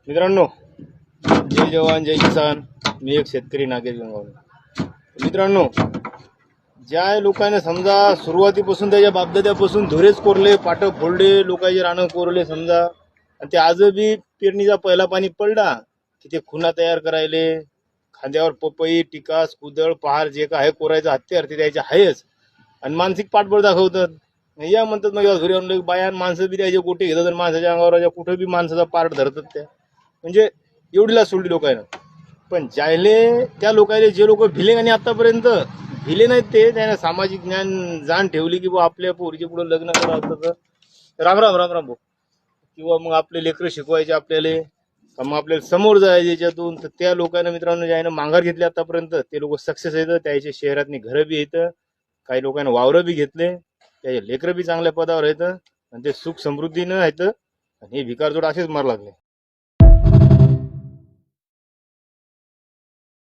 मित्रांनो, जय जवान जय किसान. मी एक शेतकरी नागेश गंगावणे. मित्रांनो, ज्या लोकांना समजा सुरुवातीपासून त्याच्या बापदाद्यापासून धुरेच कोरले, पाटं फोडले, लोकांचे रानं कोरले समजा, आणि ते आजही पेरणीचा पहिला पाणी पडला की ते खुना तयार करायले, खांद्यावर पपई, टिकास, कुदळ, पहार जे काय कोरायचं हत्यार ते द्यायचे आहेच, आणि मानसिक पाठबळ दाखवतात. या म्हणतात मग घरी आणलं बायान माणसं बी द्यायचे गोटे घेतात आणि माणसाच्या अंगावर कुठं बी माणसाचा पार्ट धरतात त्या. म्हणजे एवढीला सोडली लोकांना. पण ज्याले त्या लोकांना जे लोक भिले आणि आतापर्यंत भिले नाहीत ते त्याने सामाजिक ज्ञान जाण ठेवली की आपल्या पोरीचे पुढे लग्न करावं तर राम राम राम राम भाऊ, किंवा मग आपले लेकरं शिकवायचे आपल्याला, मग आपल्याला समोर जायचे याच्यातून. तर त्या लोकांना मित्रांनो ज्यानं माघार घेतली आतापर्यंत ते लोक सक्सेस येतं. त्याचे शहरातनी घरं बी येतं, काही लोकांना वावरं बी घेतले, त्याचे लेकरं बी चांगल्या पदावर येतं आणि ते सुख समृद्धीनं येतं. आणि हे भिकारजोड असेच मार लागले.